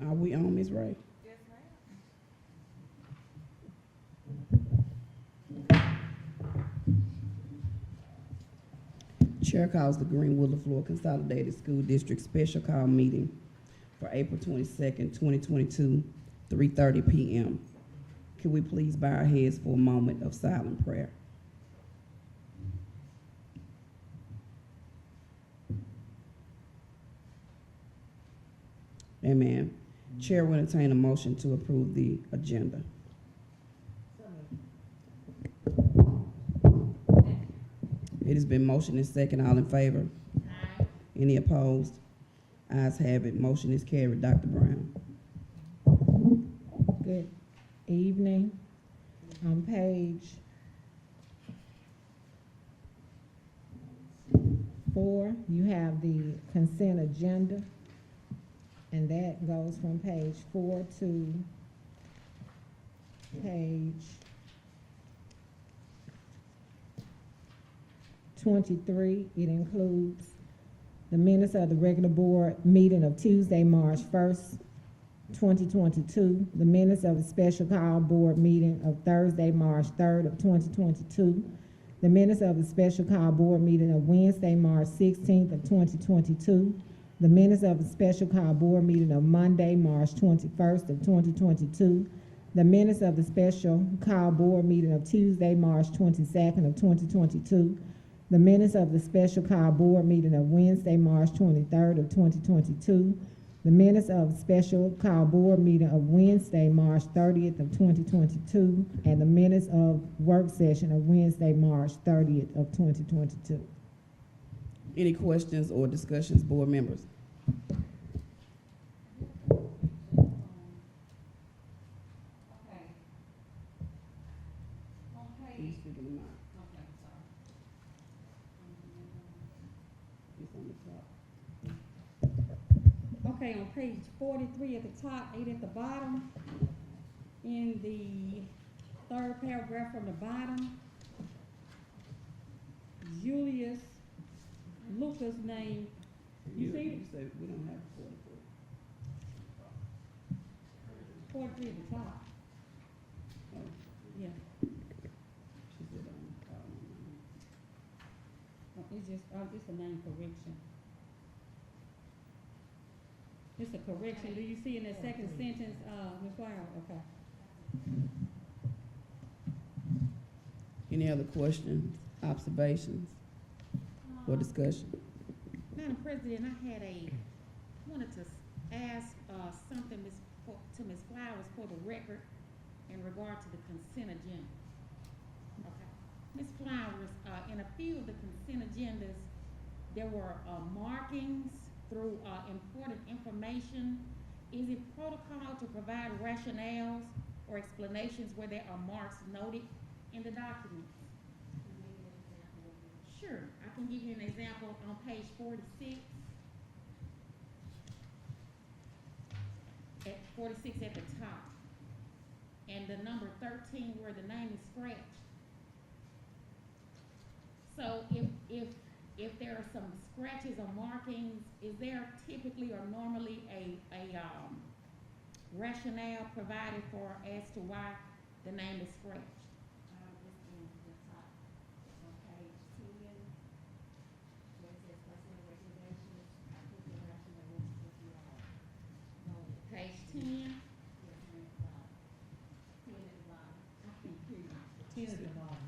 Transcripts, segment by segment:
Are we on, Ms. Ray? Yes, ma'am. Chair calls the Greenwood Leflore Consolidated School District Special Call Meeting for April 22nd, 2022, 3:30 p.m. Can we please bow our heads for a moment of silent prayer? Amen. Chair will entertain a motion to approve the agenda. It has been motioned and second. All in favor? Aye. Any opposed? Ayes have it. Motion is carried. Dr. Brown. Good evening. On page 4, you have the consent agenda, and that goes from page 4 to page 23. It includes the minutes of the regular board meeting of Tuesday, March 1st, 2022, the minutes of the special call board meeting of Thursday, March 3rd of 2022, the minutes of the special call board meeting of Wednesday, March 16th of 2022, the minutes of the special call board meeting of Monday, March 21st of 2022, the minutes of the special call board meeting of Tuesday, March 22nd of 2022, the minutes of the special call board meeting of Wednesday, March 23rd of 2022, the minutes of the special call board meeting of Wednesday, March 30th of 2022, and the minutes of work session of Wednesday, March 30th of 2022. Any questions or discussions, board members? Okay. Okay. Can you speak in the mic? Okay, sorry. It's on the top. Okay, on page 43 at the top, 8 at the bottom, in the third paragraph from the bottom, Julius Lucas' name, you see it? You say we don't have 44. 43 at the top, Oh, yeah. she said, It's just, it's a name correction. It's a correction. Do you see in that second sentence, Ms. Flower? Okay. Any other questions, observations, or discussion? Madam President, wanted to ask something to Ms. Flowers for the record in regard to the consent agenda. Okay. Ms. Flowers, in a few of the consent agendas, there were markings through important information. Is it protocol to provide rationales or explanations where there are marks noted in the documents? Sure, I can give you an example on page 46. At 46 at the top, and the number 13 where the name is scratched. So if there are some scratches or markings, is there typically or normally a rationale provided for as to why the name is scratched? It's in the top on page 10, where it says personal recommendations. I put the rationale with you all. Page 10. Yes, ma'am. 10 at the bottom. I can't hear you. 10 at the bottom.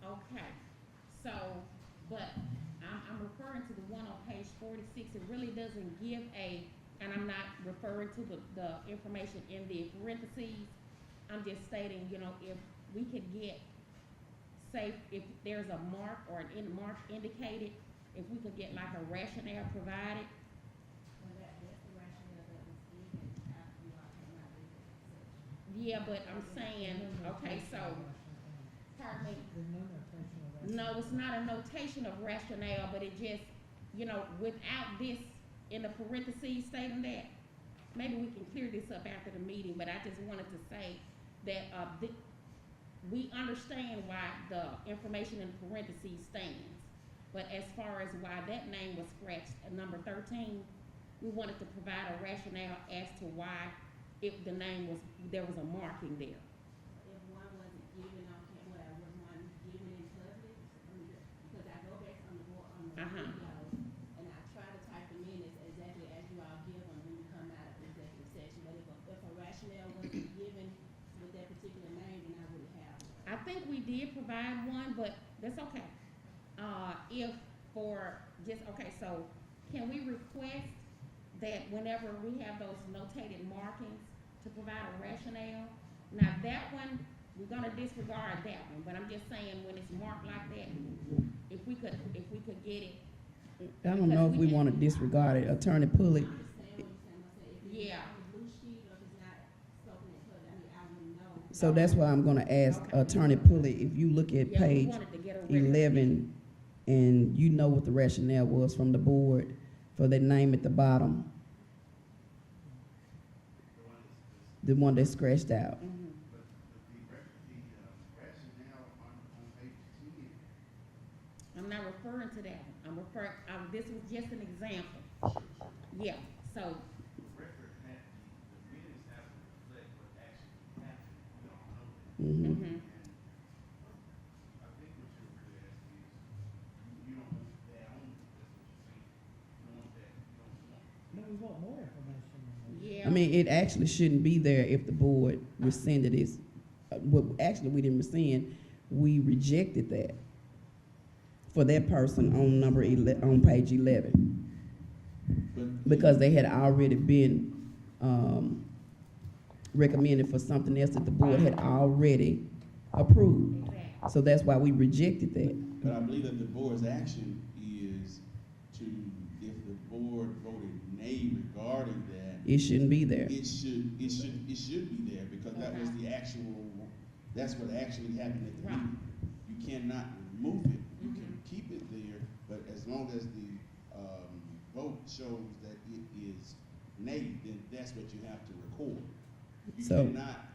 Okay, so, but I'm referring to the one on page 46. It really doesn't give and I'm not referring to the information in the parentheses. I'm just stating, if we could get, say, if there's a mark or an mark indicated, if we could get like a rationale provided. Well, that's the rationale that was given after you all came out with it. Yeah, but I'm saying, okay, so, pardon me. No, it's not a notation of rationale, but it just, without this in the parentheses stating that, maybe we can clear this up after the meeting, but I just wanted to say that we understand why the information in parentheses stands. But as far as why that name was scratched at number 13, we wanted to provide a rationale as to why if the name was, there was a marking there. If one wasn't given on, was one given in public? Because I go back on the board, on the Uh-huh. video, and I try to type them in exactly as you all give them when you come out of executive session. But if a rationale wasn't given with that particular name, then I wouldn't have one. I think we did provide one, but that's okay. If for just, okay, so can we request that whenever we have those notated markings to provide a rationale? Now, that one, we're gonna disregard that one, but I'm just saying, when it's marked like that, if we could get it, I don't know if we wanna disregard it. Attorney Pulley, I understand what you're saying, if it's Yeah. not on the blue sheet or if it's not spoken in public, I wouldn't know. so that's why I'm gonna ask Okay. Attorney Pulley, if you look at yeah, we page wanted to get a record. 11, and you know what the rationale was from the board for the name at the bottom, the one that's scratched out. Mhm. But the rationale on page 10, I'm not referring to that one. I'm referring, this was just an example. Yeah, so, the record had, the minutes have to reflect what actually happened. We don't know that. Mhm. mhm. And I think what you're really asking is, you don't want that on, that's what you're saying. You don't want that, you don't want. No, we want more information. Yeah. I mean, it actually shouldn't be there if the board rescinded it. Well, actually, we didn't rescind, we rejected that for that person on on page 11. Because they had already been, recommended for something else that the board had already approved. Exactly. So that's why we rejected that. But I believe that the board's action is to, if the board voted nay regarding that, It shouldn't be there. it should be there, because that was the actual, that's what actually happened at the Right. meeting. You cannot remove it, you can Mhm. keep it there, but as long as the, vote shows that it is nay, then that's what you have to record. You So- cannot,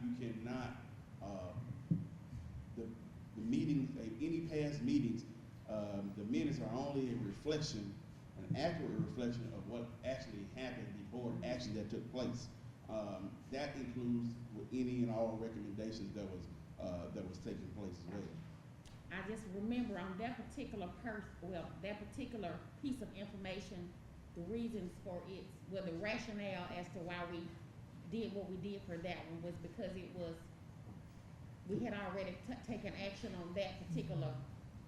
the meetings, any past meetings, the minutes are only a reflection, an accurate reflection of what actually happened, the board action that took place. That includes with any and all recommendations that was taking place as well. I just remember on that particular that particular piece of information, the reasons for it, well, the rationale as to why we did what we did for that one was because we had already taken action on that particular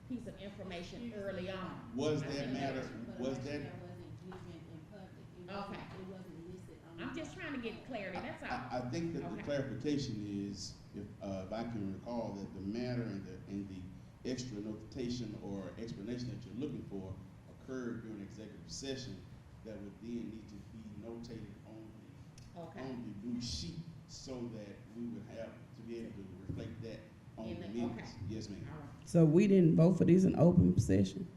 piece of information early on. Was I that think matter, But a was that, rationale wasn't given in public. Okay. It wasn't listed on. I'm just trying to get clarity, that's all. I think that the Okay. clarification is, if I can recall, that the matter and the extra notation or explanation that you're looking for occurred during executive session, that would then need to be notated Okay, on the blue sheet, so that we would have to be able to reflect that on In the the- minutes. okay. Yes, ma'am. all right. So we didn't vote for this in open session.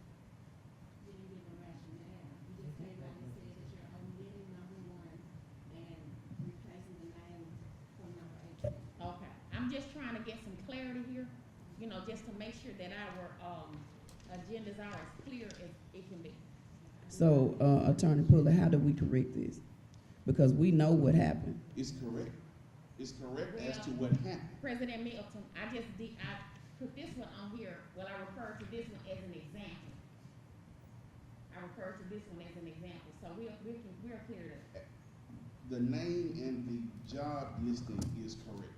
Didn't give a rationale. You just came out and said that you're omitting number 1 and replacing the name from number 18. Okay, I'm just trying to get some clarity here, just to make sure that our, agendas are as clear as it can be. So, Attorney Pulley, how do we correct this? Because we know what happened. It's correct. It's correct as to Well- what happened. President Middleton, I put this one on here, I referred to this one as an example. I referred to this one as an example, so we're clear to, The name and the job listing is correct.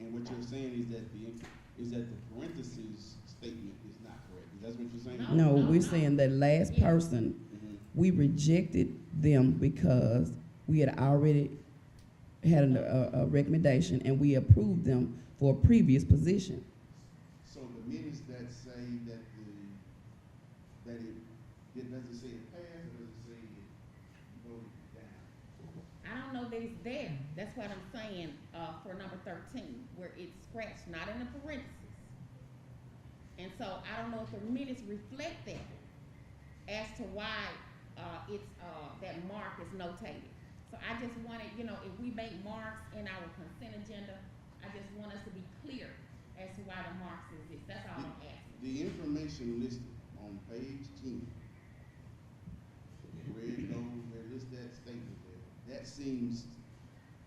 And what you're saying is that the parentheses statement is not correct. Is that what you're saying? No. No, we're saying that last Yeah. person, Mhm. we rejected them because we had already had a recommendation and we approved them for a previous position. So the minutes that say that does it say it passed, or does it say it voted down? I don't know that it's there, that's what I'm saying, for number 13, where it's scratched, not in the parentheses. And so I don't know if the minutes reflect that as to why, that mark is notated. So I just wanted, if we make marks in our consent agenda, I just want us to be clear as to why the marks exist, that's all I'm asking. The information listed on on page 10, where it goes, where it lists that statement there, that seems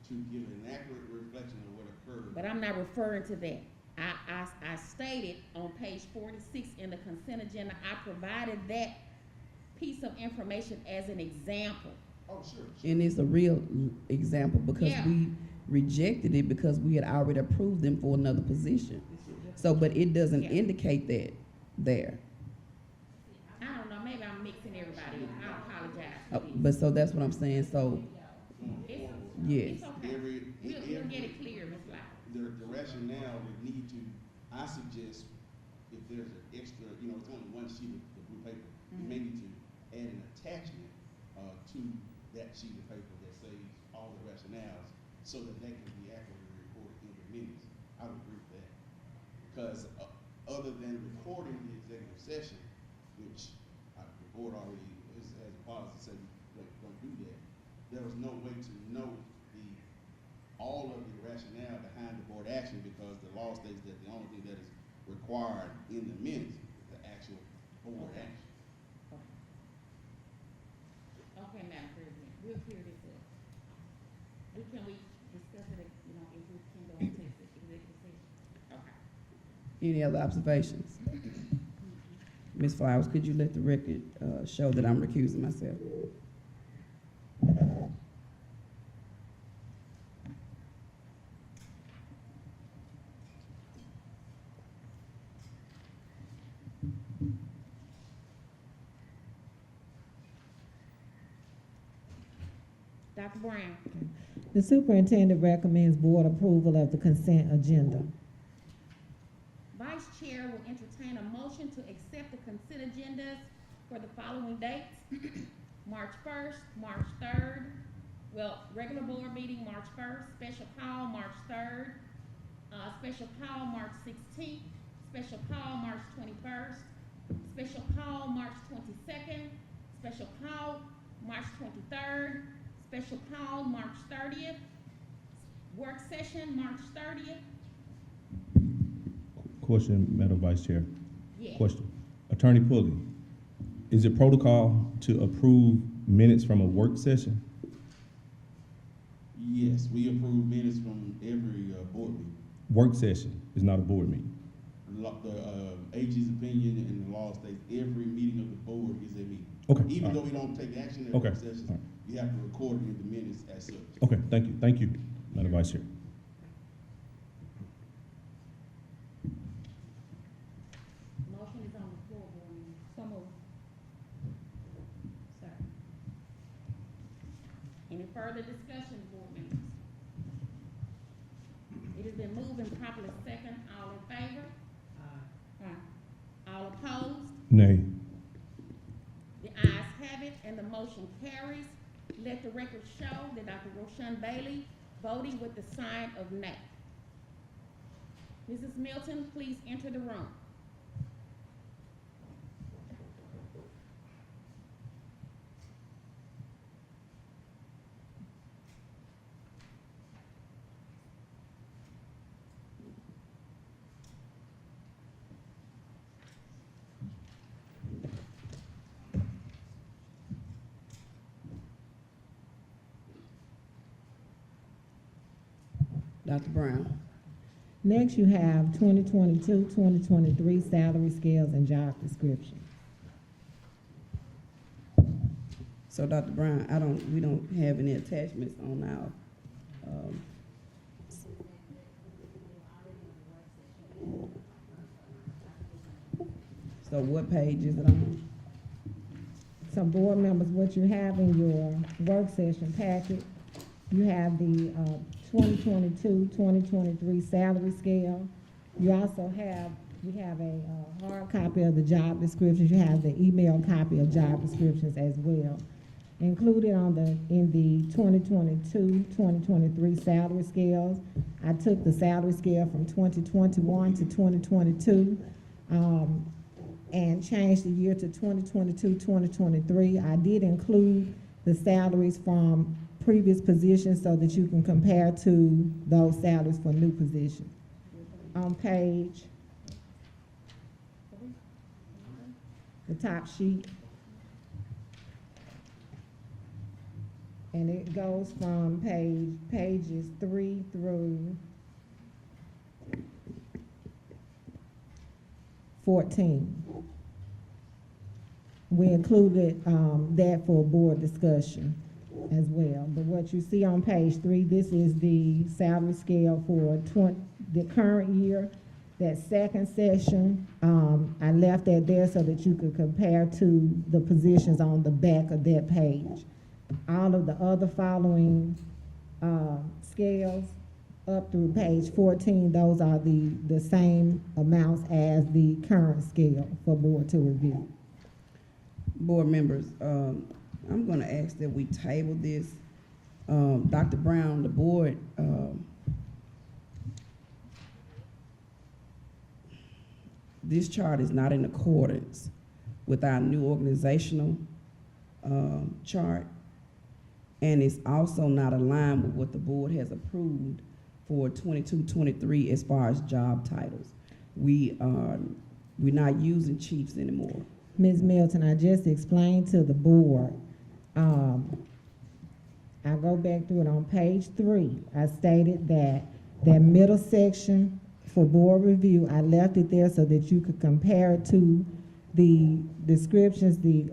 to give an accurate reflection of what occurred. But I'm not referring to that. I stated on page 46 in the consent agenda, I provided that piece of information as an example. Oh, sure. And it's a real example because Yeah. we rejected it because we had already approved them for another position. So, but it doesn't Yeah. indicate that there. I don't know, maybe I'm mixing everybody up. I apologize Oh, for this. but so that's what I'm saying. So, It's, yes. it's okay. We'll get it clear, Ms. Lyle. The rationale would need to, I suggest, if there's an extra, it's only one sheet of the blue paper, you may need to add an attachment to that sheet of paper that says all the rationales, so that can be accurately reported in the minutes. I would agree with that. Because other than recording the executive session, which the board already has a policy saying don't do that, there was no way to know all of the rationale behind the board action, because the law states that the only thing that is required in the minutes is the actual board action. Okay, Madam President, we'll clear this up. Can we discuss it, if we can go into executive session? Okay. Any other observations? Ms. Flowers, could you let the record show that I'm recusing myself? Dr. Brown? The superintendent recommends board approval of the consent agenda. Vice Chair will entertain a motion to accept the consent agendas for the following dates. March 1st, March 3rd, regular board meeting March 1st, special call March 3rd, special call March 16th, special call March 21st, special call March 22nd, special call March 23rd, special call March 30th, work session March 30th. Question, Madam Vice Chair. Yes. Question. Attorney Pulley, is it protocol to approve minutes from a work session? Yes, we approve minutes from every board meeting. Work session is not a board meeting. The AG's opinion and the law states every meeting of the board is a meeting. Okay. Even all though right. we don't take action in Okay. work sessions, All right. you have to record it in the minutes as such. Okay, thank you, Madam Vice Chair. Motion is on the floor, board member. So moved. Sorry. Any further discussion, board members? It has been moved and properly second. All in favor? Aye. All opposed? Nay. The ayes have it, and the motion carries. Let the record show that Dr. Roshan Bailey voting with the sign of nay. Mrs. Milton, please enter the room. Dr. Brown? Next, you have 2022-2023 salary scales and job description. So, Dr. Brown, we don't have any attachments on our, so what page is it on? So board members, what you have in your work session packet, you have the 2022-2023 salary scale. You also have, we have a hard copy of the job descriptions. You have the email copy of job descriptions as well. Included in the 2022-2023 salary scales, I took the salary scale from 2021 to 2022, and changed the year to 2022-2023. I did include the salaries from previous positions so that you can compare to those salaries for new positions. On page the top sheet. And it goes from pages 3 through 14. We included that for board discussion as well. But what you see on page 3, this is the salary scale for the current year. That second session, I left that there so that you could compare to the positions on the back of that page. All of the other following scales up through page 14, those are the same amounts as the current scale for board to review. Board members, I'm gonna ask that we table this. Dr. Brown, the board, this chart is not in accordance with our new organizational chart, and it's also not aligned with what the board has approved for 22-23 as far as job titles. We're not using chiefs anymore. Ms. Milton, I just explained to the board, I go back through it on page 3. I stated that middle section for board review, I left it there so that you could compare it to the descriptions, the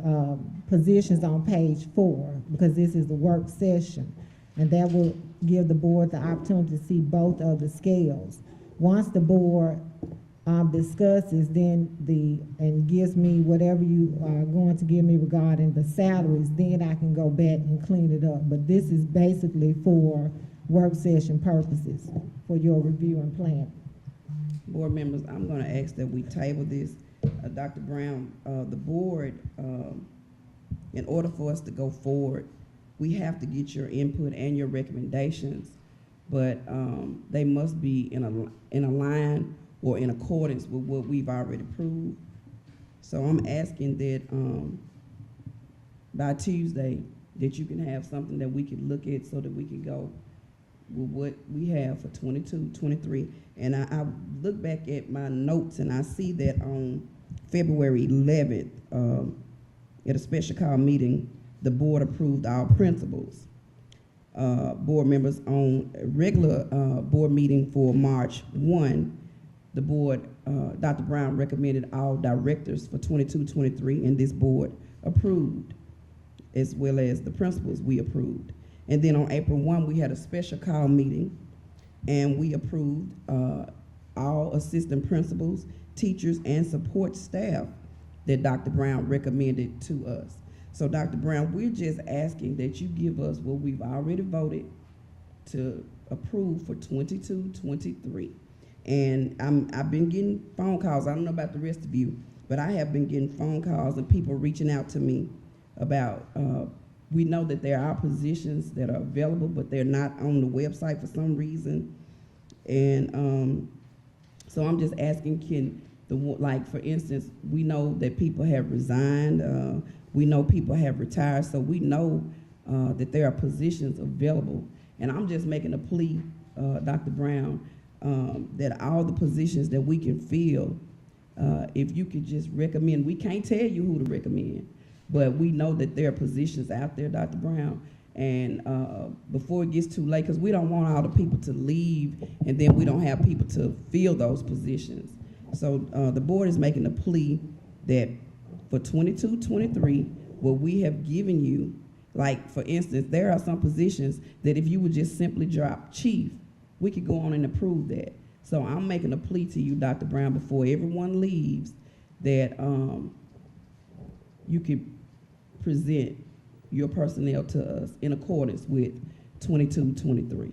positions on page 4, because this is the work session. And that will give the board the opportunity to see both of the scales. Once the board discusses and gives me whatever you are going to give me regarding the salaries, then I can go back and clean it up. But this is basically for work session purposes, for your review and plan. Board members, I'm gonna ask that we table this. Dr. Brown, the board, in order for us to go forward, we have to get your input and your recommendations, but they must be in a line or in accordance with what we've already approved. So I'm asking that by Tuesday, that you can have something that we can look at so that we can go with what we have for 22-23. And I look back at my notes and I see that on February 11th, at a special call meeting, the board approved our principals. Board members, on a regular board meeting for March 1, the board, Dr. Brown recommended all directors for 22-23, and this board approved, as well as the principals we approved. And then on April 1, we had a special call meeting, and we approved all assistant principals, teachers, and support staff that Dr. Brown recommended to us. So Dr. Brown, we're just asking that you give us what we've already voted to approve for 22-23. And I've been getting phone calls. I don't know about the rest of you, but I have been getting phone calls and people reaching out to me about, we know that there are positions that are available, but they're not on the website for some reason. And so I'm just asking, like for instance, we know that people have resigned, we know people have retired, so we know that there are positions available. And I'm just making a plea, Dr. Brown, that all the positions that we can fill, if you could just recommend, we can't tell you who to recommend, but we know that there are positions out there, Dr. Brown, and before it gets too late, because we don't want all the people to leave and then we don't have people to fill those positions. So the board is making a plea that for 22-23, what we have given you, like for instance, there are some positions that if you would just simply drop chief, we could go on and approve that. So I'm making a plea to you, Dr. Brown, before everyone leaves, that you could present your personnel to us in accordance with 22-23.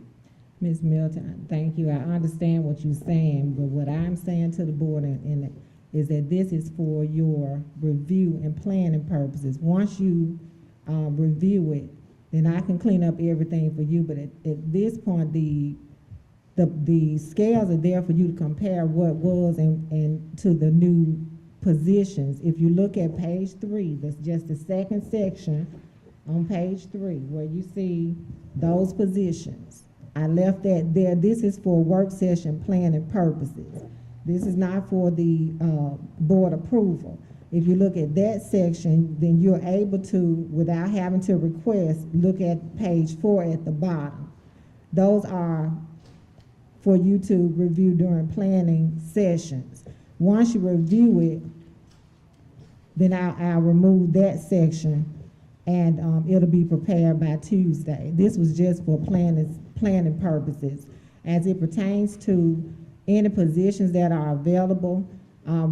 Ms. Milton, thank you. I understand what you're saying, but what I'm saying to the board is that this is for your review and planning purposes. Once you review it, then I can clean up everything for you, but at this point, the scales are there for you to compare what was and to the new positions. If you look at page 3, that's just the second section on page 3, where you see those positions. I left that there. This is for work session planning purposes. This is not for the board approval. If you look at that section, then you're able to, without having to request, look at page 4 at the bottom. Those are for you to review during planning sessions. Once you review it, then I'll remove that section, and it'll be prepared by Tuesday. This was just for planning purposes. As it pertains to any positions that are available,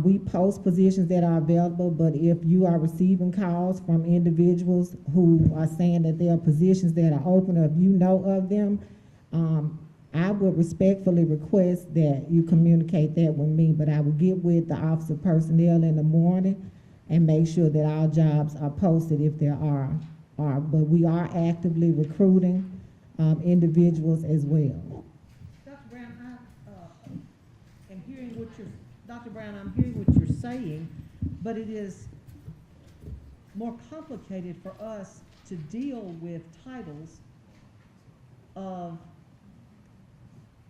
we post positions that are available, but if you are receiving calls from individuals who are saying that there are positions that are open, or if you know of them, I would respectfully request that you communicate that with me, but I will get with the Office of Personnel in the morning and make sure that all jobs are posted if there are. But we are actively recruiting individuals as well. Dr. Brown, am hearing what you're, Dr. Brown, I'm hearing what you're saying, but it is more complicated for us to deal with titles of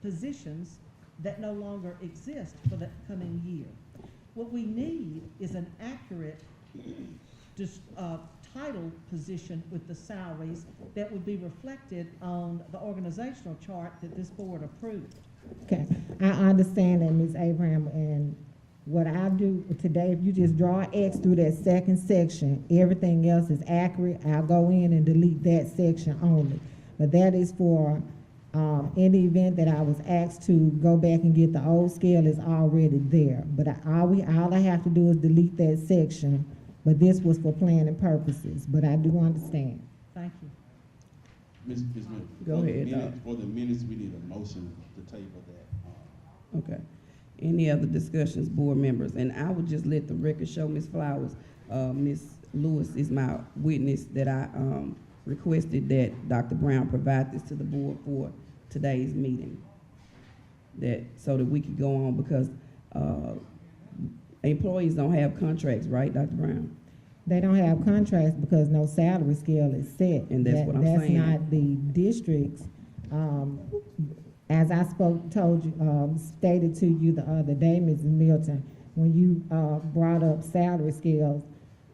positions that no longer exist for the coming year. What we need is an accurate title position with the salaries that would be reflected on the organizational chart that this board approved. Okay, I understand that, Ms. Abraham, and what I do today, if you just draw an X through that second section, everything else is accurate. I'll go in and delete that section only. But that is for, in the event that I was asked to go back and get the old scale, is already there. But all I have to do is delete that section, but this was for planning purposes, but I do understand. Thank you. Ms. Miller. Go ahead, For the minutes, we need a motion to table that. Okay. Any other discussions, board members? And I would just let the record show, Ms. Flowers, Ms. Lewis is my witness that I requested that Dr. Brown provide this to the board for today's meeting. So that we could go on, because employees don't have contracts, right, Dr. Brown? They don't have contracts because no salary scale is set. And that's what I'm saying. That's not the district's, as I stated to you the other day, Mrs. Milton, when you brought up salary scales,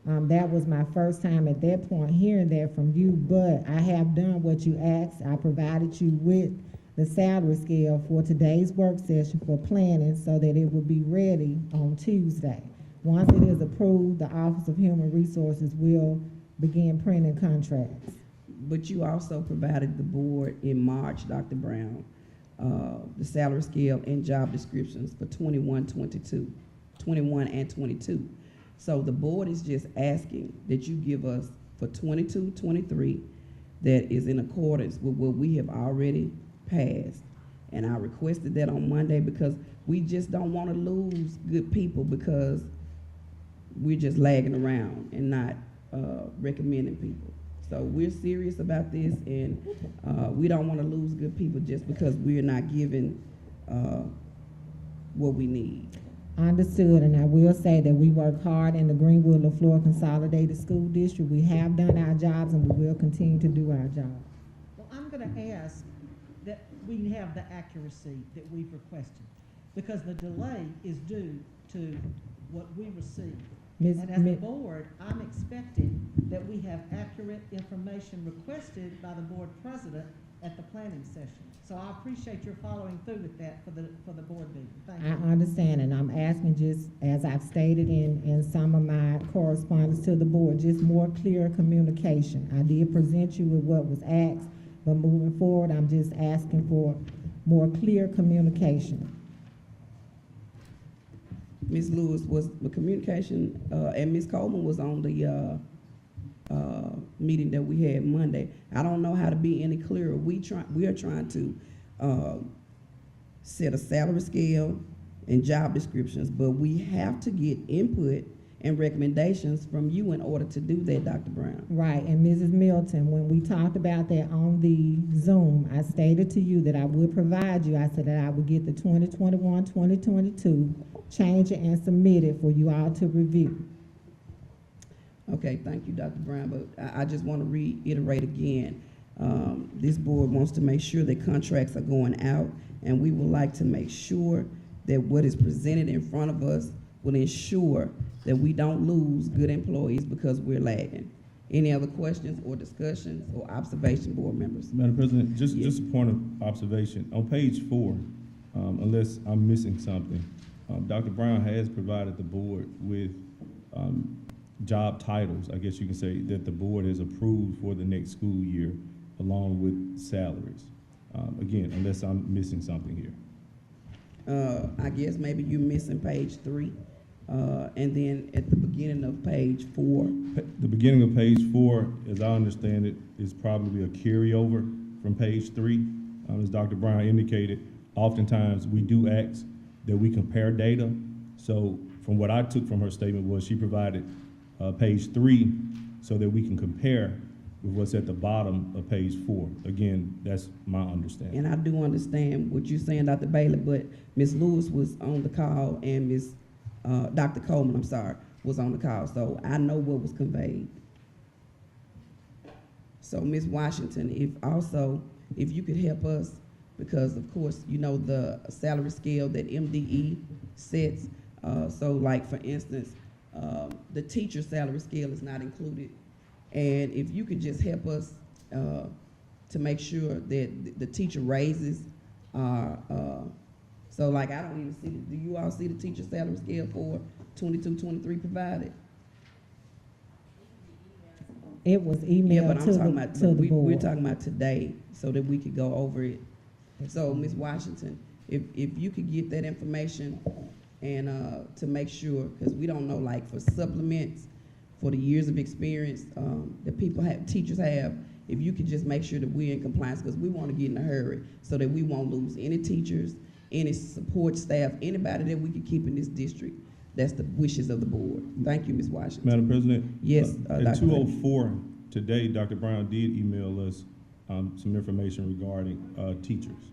that was my first time at that point hearing that from you, but I have done what you asked. I provided you with the salary scale for today's work session for planning so that it will be ready on Tuesday. Once it is approved, the Office of Human Resources will begin printing contracts. But you also provided the board in March, Dr. Brown, the salary scale and job descriptions for 21 and 22. So the board is just asking that you give us for 22, 23, that is in accordance with what we have already passed. And I requested that on Monday because we just don't want to lose good people because we're just lagging around and not recommending people. So we're serious about this, and we don't want to lose good people just because we're not giving what we need. Understood, and I will say that we work hard in the Greenwood Leflore Consolidated School District. We have done our jobs, and we will continue to do our job. Well, I'm going to ask that we have the accuracy that we've requested, because the delay is due to what we received. And as a board, I'm expecting that we have accurate information requested by the board president at the planning session. So I appreciate your following through with that for the board meeting. Thank you. I understand, and I'm asking, just as I've stated in some of my correspondence to the board, just more clear communication. I did present you with what was asked, but moving forward, I'm just asking for more clear communication. Ms. Lewis was the communication, and Ms. Coleman was on the meeting that we had Monday. I don't know how to be any clearer. We are trying to set a salary scale and job descriptions, but we have to get input and recommendations from you in order to do that, Dr. Brown. Right, and Mrs. Milton, when we talked about that on the Zoom, I stated to you that I would provide you, I said that I would get the 2021, 2022, change it and submit it for you all to review. Okay, thank you, Dr. Brown, but I just want to reiterate again, this board wants to make sure that contracts are going out, and we would like to make sure that what is presented in front of us will ensure that we don't lose good employees because we're lagging. Any other questions or discussions or observation, board members? Madam President, just, Yes. just a point of observation. On page 4, unless I'm missing something, Dr. Brown has provided the board with job titles, I guess you can say, that the board has approved for the next school year, along with salaries. Again, unless I'm missing something here. I guess maybe you're missing page 3, and then at the beginning of page 4. The beginning of page 4, as I understand it, is probably a carryover from page 3. As Dr. Brown indicated, oftentimes we do ask that we compare data. So from what I took from her statement was she provided page 3 so that we can compare with what's at the bottom of page 4. Again, that's my understanding. And I do understand what you're saying, Dr. Bailey, but Ms. Lewis was on the call and Dr. Coleman, was on the call, so I know what was conveyed. So Ms. Washington, if you could help us, because of course, you know the salary scale that MDE sets. So like for instance, the teacher salary scale is not included. And if you could just help us to make sure that the teacher raises are, so like I don't even see, do you all see the teacher salary scale for 22-23 provided? It was Yeah, emailed but to I'm talking the, about, to the we're board. talking about today so that we could go over it. So Ms. Washington, if you could get that information and to make sure, because we don't know, like for supplements, for the years of experience that teachers have, if you could just make sure that we're in compliance, because we want to get in a hurry so that we won't lose any teachers, any support staff, anybody that we could keep in this district. That's the wishes of the board. Thank you, Ms. Washington. Madam President? Yes, At Dr. 2:04 today, Dr. Brown did email us some information regarding teachers.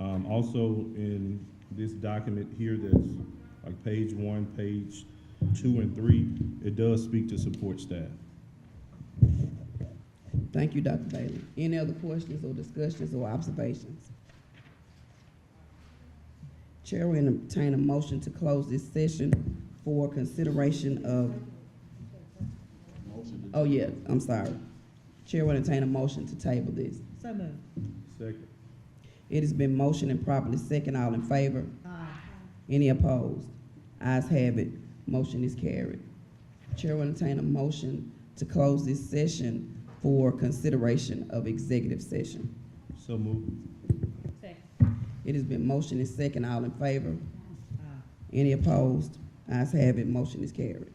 Also in this document here that's like page 1, page 2 and 3, it does speak to support staff. Thank you, Dr. Bailey. Any other questions or discussions or observations? Chair will entertain a motion to close this session for consideration of, Motion to oh yeah, I'm sorry. Chair will entertain a motion to table this. So moved. Second. It has been motioned and properly second. All in favor? Aye. Any opposed? Ayes have it. Motion is carried. Chair will entertain a motion to close this session for consideration of executive session. So moved. Second. It has been motioned and second. All in favor? Aye. Any opposed? Ayes have it. Motion is carried.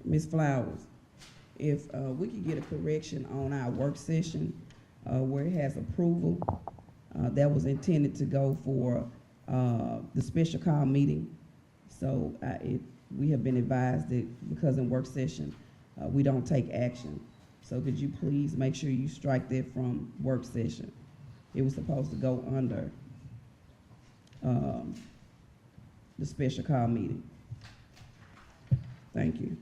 Ms. Flowers, if we could get a correction on our work session where it has approval, that was intended to go for the special call meeting. So we have been advised that because in work session, we don't take action. So could you please make sure you strike that from work session? It was supposed to go under the special call meeting. Thank you.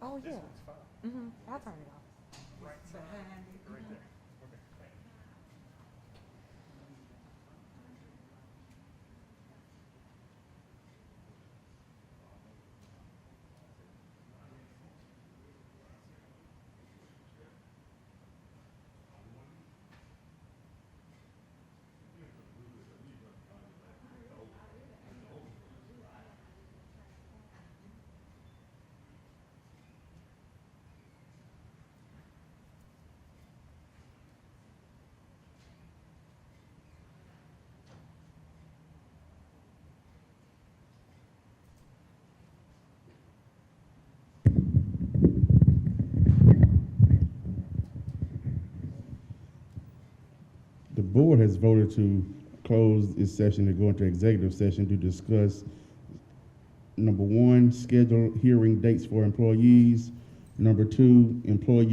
Oh, yeah. I'll turn it off. The board has voted to close its session and go into executive session to discuss, number one, schedule hearing dates for employees. Number two, employee